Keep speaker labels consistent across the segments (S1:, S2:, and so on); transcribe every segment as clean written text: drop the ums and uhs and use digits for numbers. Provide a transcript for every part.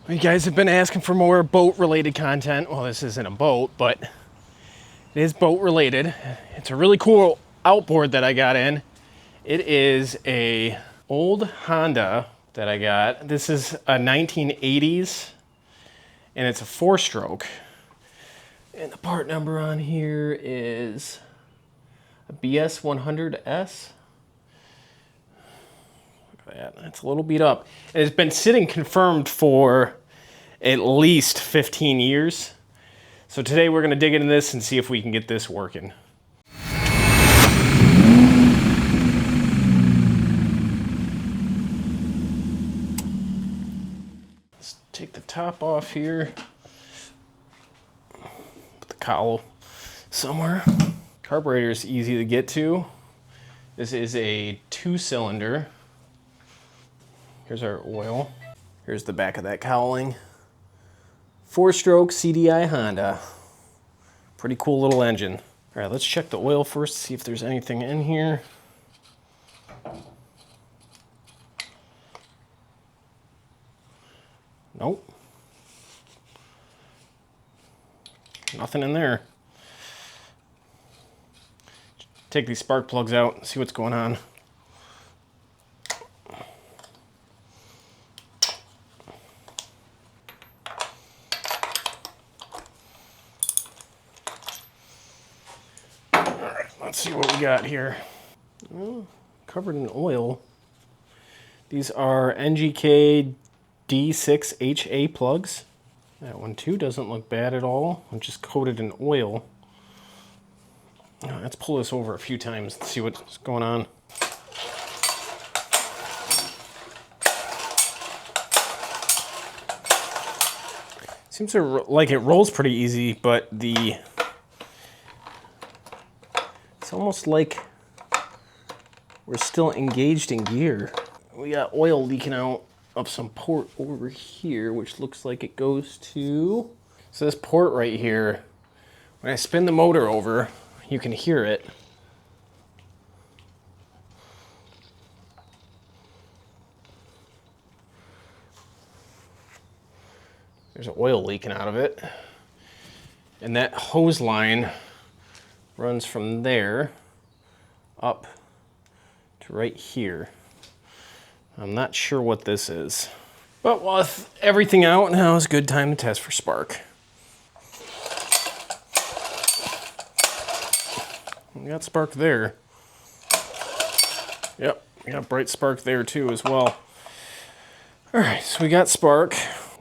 S1: You guys have been asking for more boat-related content. Well, this isn't a boat, but it is boat-related. It's a really cool outboard that I got in. It is a old Honda that I got. This is a 1980s, and it's a 4-stroke. And the part number on here is a B100S. Look at that. It's a little beat up. And it's been sitting confirmed for at least 15 years. So today we're going to dig into this and see if we can get this working. Let's take the top off here. Put the cowl somewhere. Carburetor is easy to get to. This is a 2-cylinder. Here's our oil. Here's the back of that cowling. 4-stroke CDI Honda. Pretty cool little engine. All right, let's check the oil first, see if there's anything in here. Nope. Nothing in there. Take these spark plugs out and see what's going on. Let's see what we got here. Oh, covered in oil. These are NGK D6HA plugs. That one too doesn't look bad at all. I'm just coated in oil. Let's pull this over a few times and see what's going on. Seems like it rolls pretty easy, but it's almost like we're still engaged in gear. We got oil leaking out of some port over here, which looks like it goes to... So this port right here, when I spin the motor over, you can hear it. There's oil leaking out of it. And that hose line runs from there up to right here. I'm not sure what this is. But with everything out, now is a good time to test for spark. We got spark there. Yep, we got bright spark there too as well. All right, so we got spark.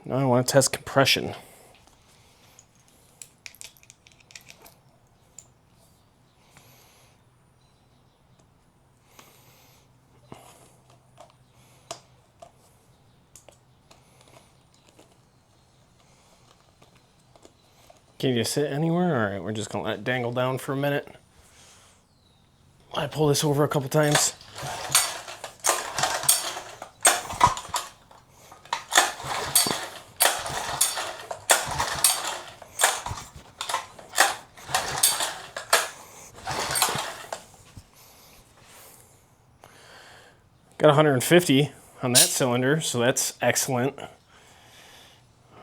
S1: Now I want to test compression. Can you sit anywhere? All right, we're just gonna let it dangle down for a minute. I pull this over a couple times. Got 150 on that cylinder, so that's excellent.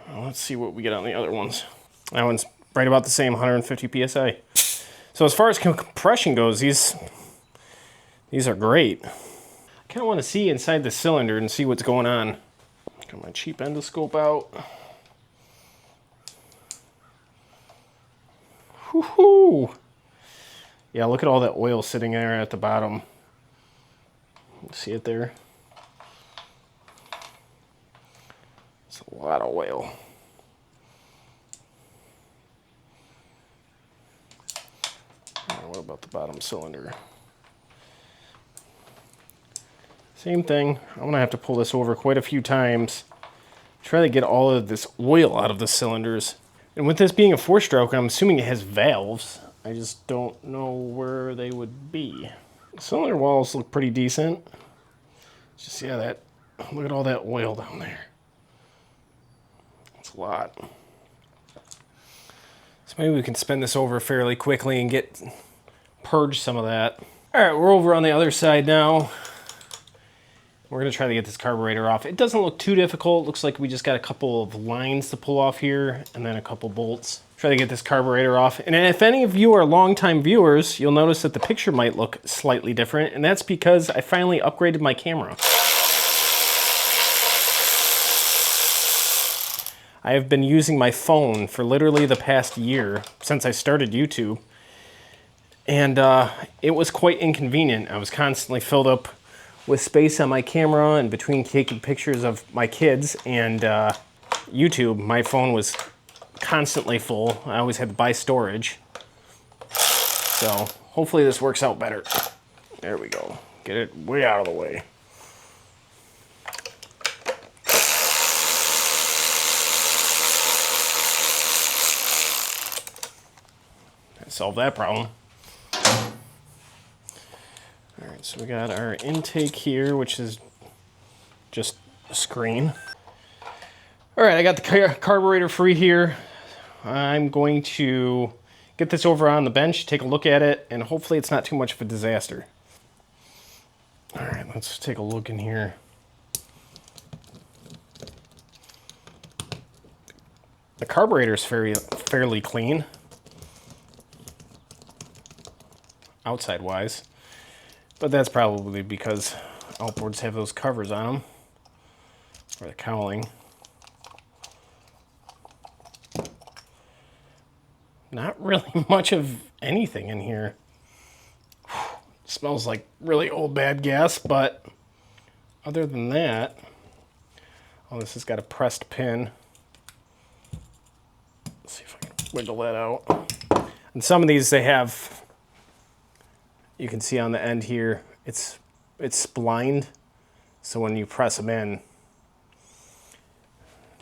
S1: Let's see what we get on the other ones. That one's right about the same, 150 PSI. So as far as compression goes, these are great. I kind of want to see inside the cylinder and see what's going on. Got my cheap endoscope out. Woohoo! Yeah, look at all that oil sitting there at the bottom. See it there? It's a lot of oil. What about the bottom cylinder? Same thing. I'm gonna have to pull this over quite a few times. Try to get all of this oil out of the cylinders. And with this being a 4-stroke, I'm assuming it has valves. I just don't know where they would be. The cylinder walls look pretty decent. Just, yeah, look at all that oil down there. That's a lot. So maybe we can spin this over fairly quickly and purge some of that. All right, we're over on the other side now. We're gonna try to get this carburetor off. It doesn't look too difficult. Looks like we just got a couple of lines to pull off here and then a couple bolts. Try to get this carburetor off. And if any of you are longtime viewers, you'll notice that the picture might look slightly different, and that's because I finally upgraded my camera. I have been using my phone for literally the past year since I started YouTube. And it was quite inconvenient. I was constantly filled up with space on my camera, and between taking pictures of my kids and YouTube, my phone was constantly full. I always had to buy storage. So hopefully this works out better. There we go. Get it way out of the way. Solve that problem. All right, so we got our intake here, which is just a screen. All right, I got the carburetor free here. I'm going to get this over on the bench, take a look at it, and hopefully it's not too much of a disaster. All right, let's take a look in here. The carburetor is fairly clean, outside-wise. But that's probably because outboards have those covers on them, or the cowling. Not really much of anything in here. Smells like really old bad gas, but other than that, oh, this has got a pressed pin. Let's see if I can wiggle that out. And some of these they have, you can see on the end here, it's splined, so when you press them in,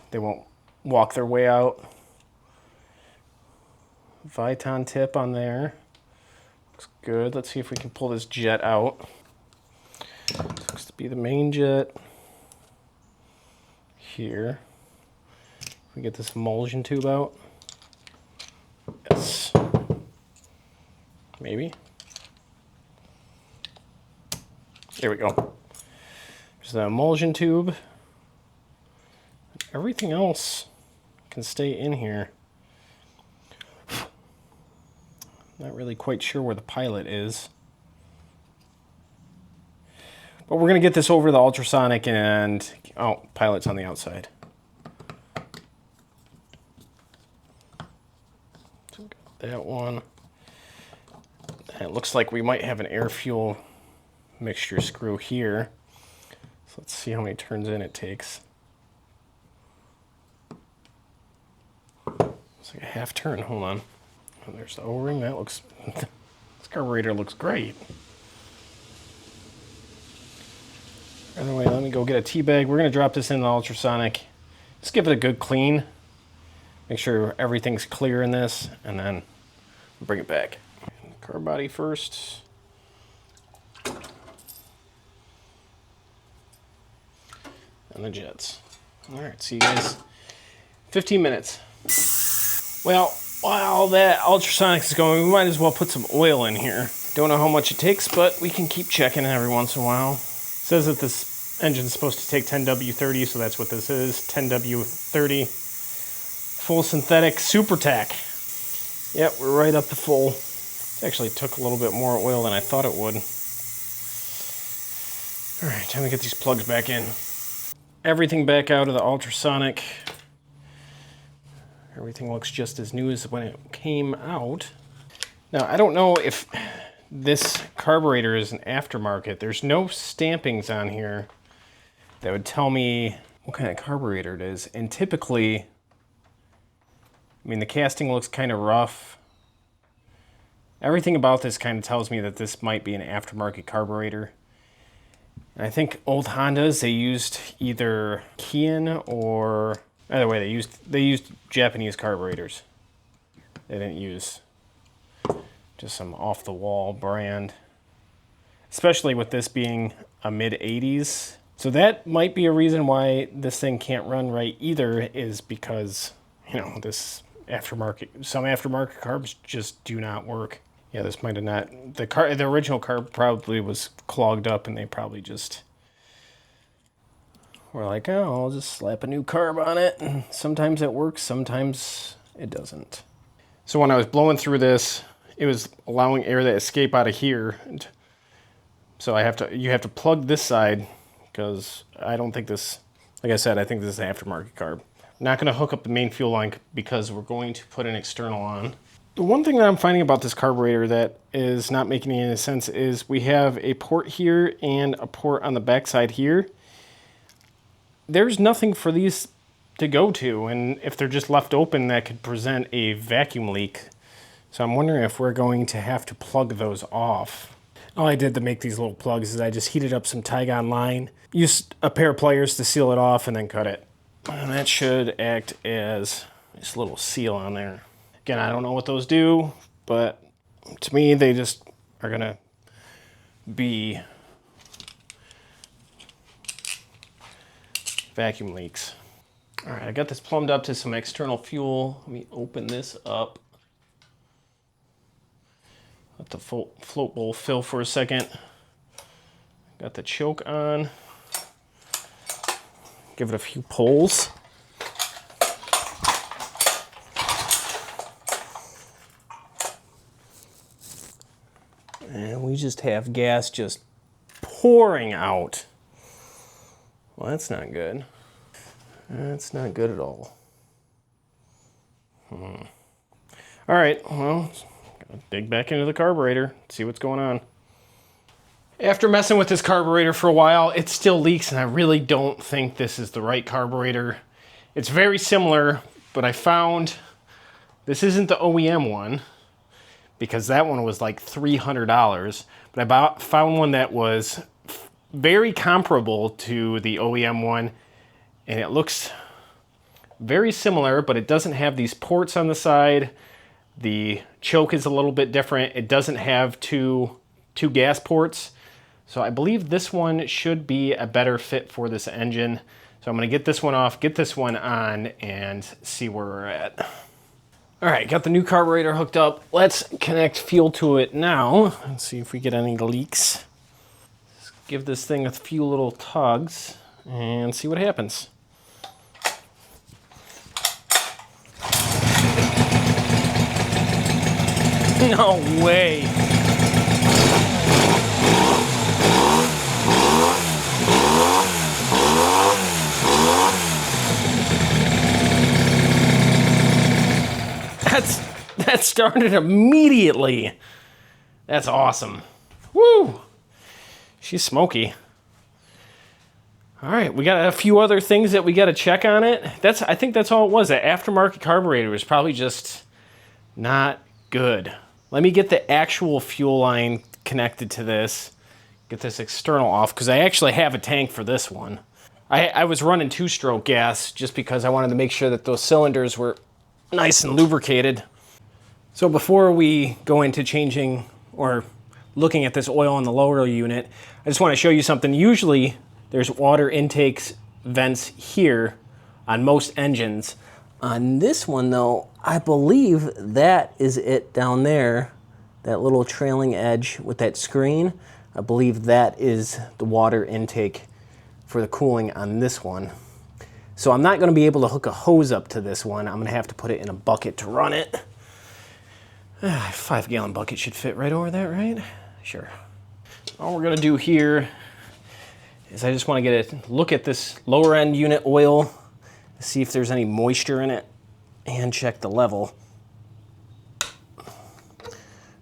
S1: they won't walk their way out. Viton tip on there. Looks good. Let's see if we can pull this jet out. Looks to be the main jet here. We get this emulsion tube out. Yes. Maybe. There we go. There's the emulsion tube. Everything else can stay in here. Not really quite sure where the pilot is. But we're going to get this over the ultrasonic and... oh, pilot's on the outside. So got that one. And it looks like we might have an air-fuel mixture screw here. So let's see how many turns in it takes. It's like a half turn. Hold on. Oh, there's the O-ring. That looks... this carburetor looks great. Anyway, let me go get a tea bag. We're going to drop this in the ultrasonic. Just give it a good clean. Make sure everything's clear in this, and then bring it back. Car body first. And the jets. Alright, see you guys. 15 minutes. Well, while that ultrasonic is going, we might as well put some oil in here. Don't know how much it takes, but we can keep checking every once in a while. It says that this engine's supposed to take 10W30, so that's what this is. 10W30. Full synthetic super tack. Yep, we're right up to full. It actually took a little bit more oil than I thought it would. Alright, time to get these plugs back in. Everything back out of the ultrasonic. Everything looks just as new as when it came out. Now, I don't know if this carburetor is an aftermarket. There's no stampings on here that would tell me what kind of carburetor it is. And typically, I mean, the casting looks kind of rough. Everything about this kind of tells me that this might be an aftermarket carburetor. And I think old Hondas, they used either Kian or... either way, they used Japanese carburetors. They didn't use just some off-the-wall brand. Especially with this being a mid-80s. So that might be a reason why this thing can't run right either, is because, you know, this aftermarket, some aftermarket carbs just do not work. Yeah, this might have not, the original carb probably was clogged up and they probably just we're like, oh, I'll just slap a new carb on it. And sometimes it works, sometimes it doesn't. So when I was blowing through this, it was allowing air to escape out of here. So you have to plug this side, because I don't think this, like I said, I think this is an aftermarket carb. I'm not gonna hook up the main fuel line because we're going to put an external on. The one thing that I'm finding about this carburetor that is not making any sense is we have a port here and a port on the backside here. There's nothing for these to go to, and if they're just left open, that could present a vacuum leak. So I'm wondering if we're going to have to plug those off. All I did to make these little plugs is I just heated up some Tygon line, used a pair of pliers to seal it off, and then cut it. And that should act as this little seal on there. Again, I don't know what those do, but to me, they just are gonna be vacuum leaks. All right, I got this plumbed up to some external fuel. Let me open this up. Let the float bowl fill for a second. Got the choke on. Give it a few pulls. And we just have gas just pouring out. Well, that's not good. That's not good at all. All right, well, gotta dig back into the carburetor, see what's going on. After messing with this carburetor for a while, it still leaks, and I really don't think this is the right carburetor. It's very similar, but I found this isn't the OEM one, because that one was like $300, but I found one that was very comparable to the OEM one, and it looks very similar, but it doesn't have these ports on the side. The choke is a little bit different. It doesn't have two gas ports. So I believe this one should be a better fit for this engine. So I'm gonna get this one off, get this one on, and see where we're at. All right, got the new carburetor hooked up. Let's connect fuel to it now and see if we get any leaks. Let's give this thing a few little tugs and see what happens. No way. That started immediately. That's awesome. Woo! She's smoky. All right, we got a few other things that we got to check on it. I think that's all it was. That aftermarket carburetor was probably just not good. Let me get the actual fuel line connected to this. Get this external off, because I actually have a tank for this one. I was running 2-stroke gas just because I wanted to make sure that those cylinders were nice and lubricated. So before we go into changing or looking at this oil in the lower unit, I just want to show you something. Usually there's water intakes vents here on most engines. On this one though, I believe that is it down there, that little trailing edge with that screen. I believe that is the water intake for the cooling on this one. So I'm not going to be able to hook a hose up to this one. I'm going to have to put it in a bucket to run it. A 5-gallon bucket should fit right over that, right? Sure. All we're going to do here is I just want to get a look at this lower end unit oil, see if there's any moisture in it, and check the level. All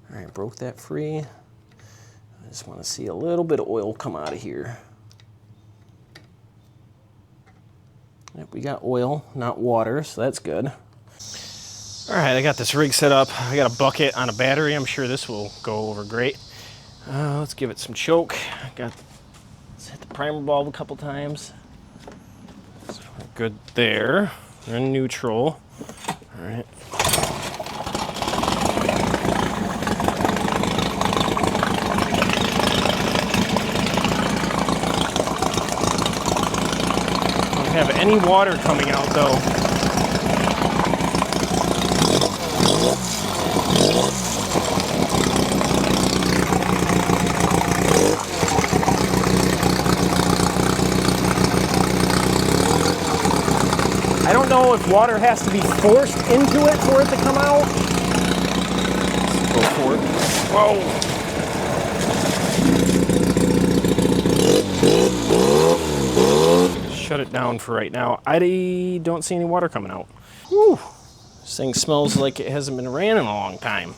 S1: right, broke that free. I just want to see a little bit of oil come out of here. Yep, we got oil, not water, so that's good. All right, I got this rig set up. I got a bucket on a battery. I'm sure this will go over great. Let's give it some choke. Let's hit the primer bulb a couple times. So we're good there. We're in neutral. All right. Don't have any water coming out though. know if water has to be forced into it for it to come out. Let's go for it. Whoa. Shut it down for right now. I don't see any water coming out. Whew. This thing smells like it hasn't been ran in a long time.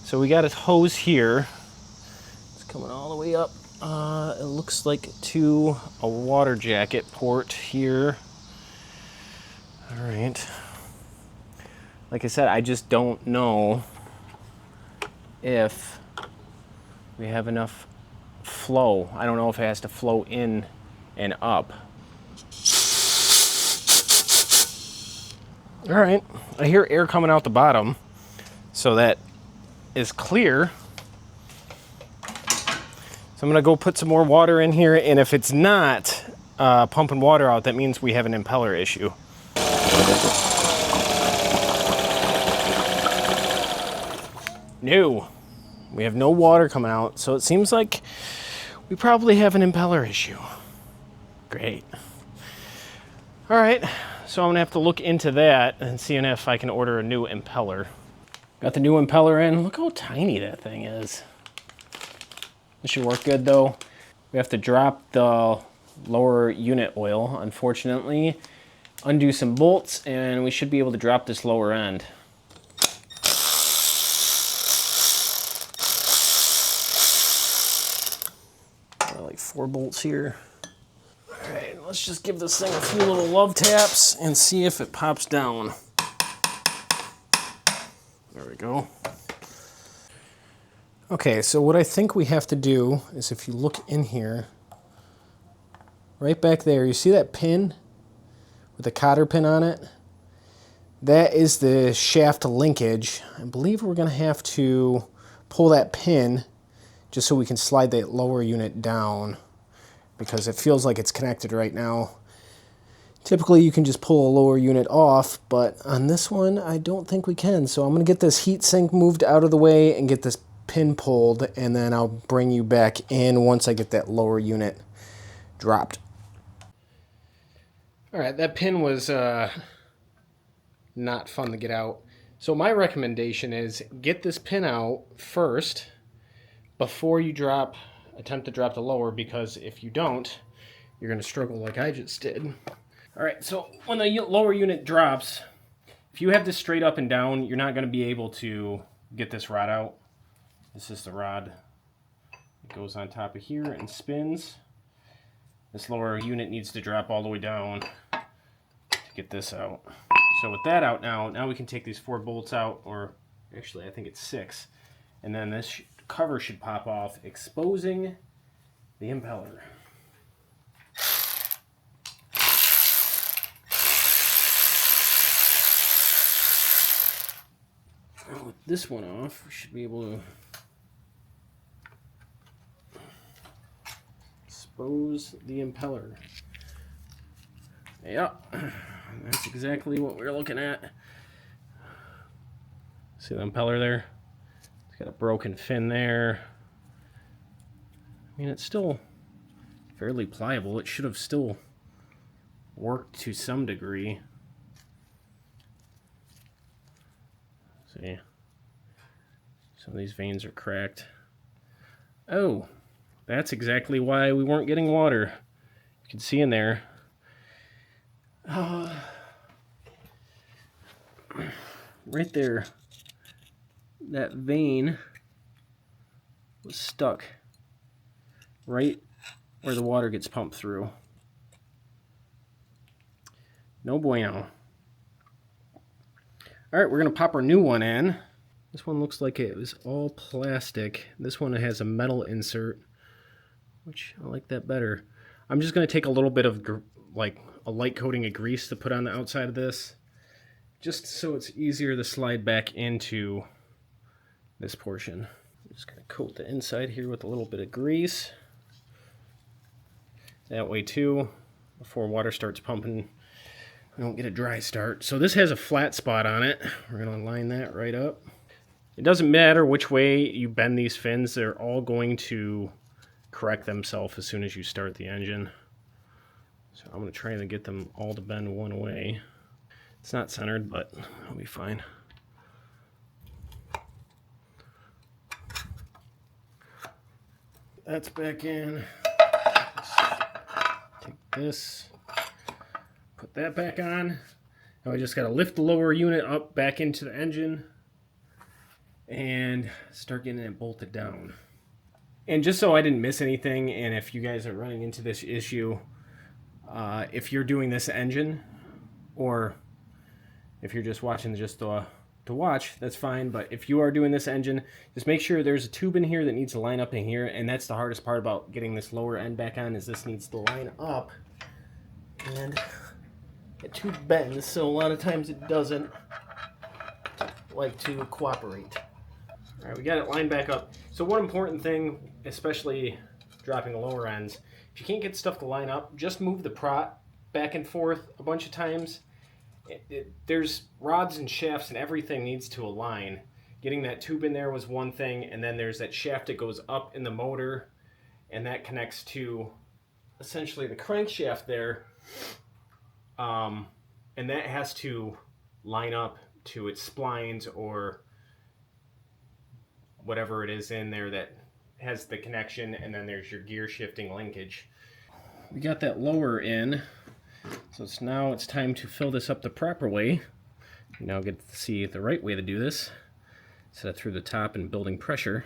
S1: So we got a hose here. It's coming all the way up. It looks like to a water jacket port here. All right. Like I said, I just don't know if we have enough flow. I don't know if it has to flow in and up. All right, I hear air coming out the bottom, so that is clear. So I'm gonna go put some more water in here, and if it's not pumping water out, that means we have an impeller issue. No, we have no water coming out, so it seems like we probably have an impeller issue. Great. All right, so I'm gonna have to look into that and see if I can order a new impeller. Got the new impeller in. Look how tiny that thing is. This should work good though. We have to drop the lower unit oil, unfortunately. Undo some bolts and we should be able to drop this lower end. Like 4 bolts here. All right, let's just give this thing a few little love taps and see if it pops down. There we go. Okay, so what I think we have to do is, if you look in here, right back there, you see that pin with the cotter pin on it? That is the shaft linkage. I believe we're gonna have to pull that pin just so we can slide that lower unit down, because it feels like it's connected right now. Typically you can just pull a lower unit off, but on this one I don't think we can. So I'm gonna get this heat sink moved out of the way and get this pin pulled, and then I'll bring you back in once I get that lower unit dropped. All right, that pin was not fun to get out. So my recommendation is get this pin out first before you attempt to drop the lower, because if you don't, you're gonna struggle like I just did. All right, so when the lower unit drops, if you have this straight up and down, you're not gonna be able to get this rod out. This is the rod. It goes on top of here and spins. This lower unit needs to drop all the way down to get this out. So with that out now we can take these 4 bolts out, or actually I think it's 6. And then this cover should pop off, exposing the impeller. Now with this one off, we should be able to expose the impeller. Yep, that's exactly what we're looking at. See the impeller there? It's got a broken fin there. I mean, it's still fairly pliable. It should have still worked to some degree. See, some of these veins are cracked. Oh, that's exactly why we weren't getting water. You can see in there. Right there, that vein was stuck right where the water gets pumped through. No bueno. All right, we're gonna pop our new one in. This one looks like it was all plastic. This one has a metal insert, which I like that better. I'm just gonna take a little bit of like a light coating of grease to put on the outside of this, just so it's easier to slide back into this portion. I'm just gonna coat the inside here with a little bit of grease. That way too, before water starts pumping, we don't get a dry start. So this has a flat spot on it. We're gonna line that right up. It doesn't matter which way you bend these fins, they're all going to correct themselves as soon as you start the engine. So I'm gonna try to get them all to bend one way. It's not centered, but it'll be fine. That's back in. Take this, put that back on. Now we just got to lift the lower unit up back into the engine and start getting it bolted down. And just so I didn't miss anything, and if you guys are running into this issue, if you're doing this engine, or if you're just watching just to watch, that's fine. But if you are doing this engine, just make sure there's a tube in here that needs to line up in here, and that's the hardest part about getting this lower end back on, is this needs to line up, and the tube bends, so a lot of times it doesn't like to cooperate. All right, we got it lined back up. So one important thing, especially dropping the lower ends, if you can't get stuff to line up, just move the prop back and forth a bunch of times. There's rods and shafts and everything needs to align. Getting that tube in there was one thing, and then there's that shaft that goes up in the motor, and that connects to essentially the crankshaft there, and that has to line up to its splines or whatever it is in there that has the connection, and then there's your gear shifting linkage. We got that lower in, so now it's time to fill this up the proper way. You now get to see the right way to do this, instead of through the top and building pressure.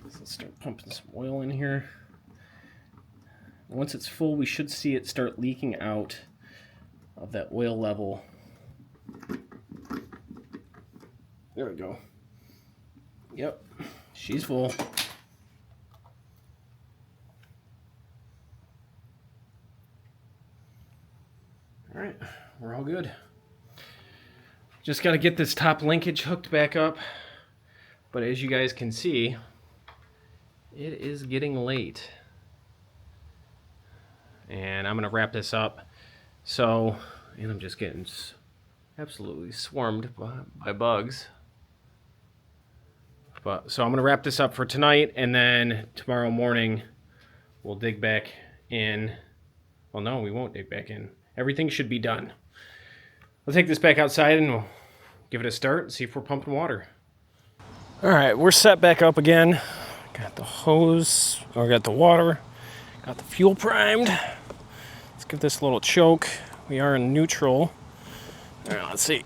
S1: So let's start pumping some oil in here. Once it's full, we should see it start leaking out of that oil level. There we go. Yep, she's full. All right, we're all good. Just got to get this top linkage hooked back up. But as you guys can see, it is getting late. And I'm going to wrap this up. So, and I'm just getting absolutely swarmed by bugs. So I'm going to wrap this up for tonight, and then tomorrow morning we'll dig back in. Well, no, we won't dig back in. Everything should be done. We'll take this back outside and we'll give it a start and see if we're pumping water. All right, we're set back up again. Got the hose, or got the water, got the fuel primed. Let's give this a little choke. We are in neutral. All right, let's see.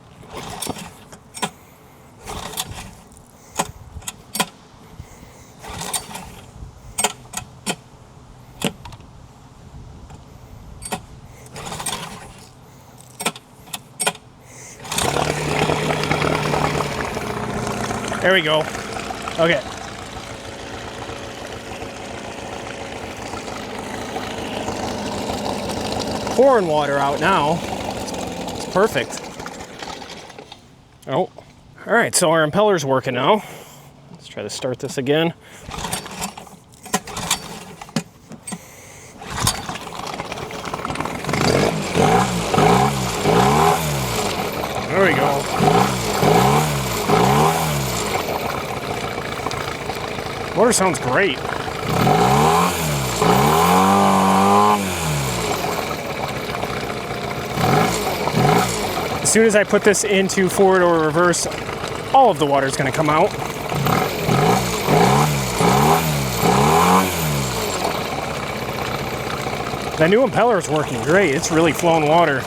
S1: There we go. Okay. Pouring water out now. It's perfect. Oh. All right, so our impeller's working now. Let's try to start this again. There we go. Water sounds great. As soon as I put this into forward or reverse, all of the water is going to come out. The new impeller is working great. It's really flowing water.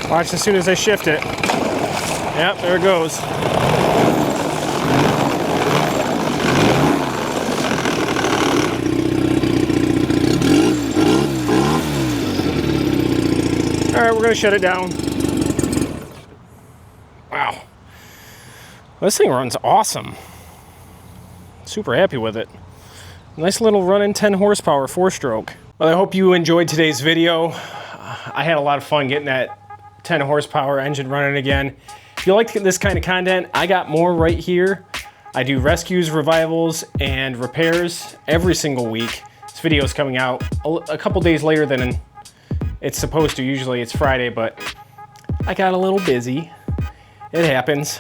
S1: Watch as soon as I shift it. Yep, there it goes. All right, we're gonna shut it down. Wow. This thing runs awesome. Super happy with it. Nice little running 10 horsepower 4-stroke. Well, I hope you enjoyed today's video. I had a lot of fun getting that 10 horsepower engine running again. If you like this kind of content, I got more right here. I do rescues, revivals, and repairs every single week. This video is coming out a couple days later than it's supposed to. Usually it's Friday, but I got a little busy. It happens.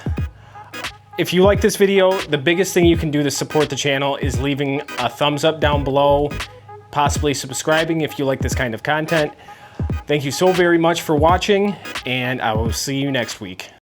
S1: If you like this video, the biggest thing you can do to support the channel is leaving a thumbs up down below, possibly subscribing if you like this kind of content. Thank you so very much for watching, and I will see you next week.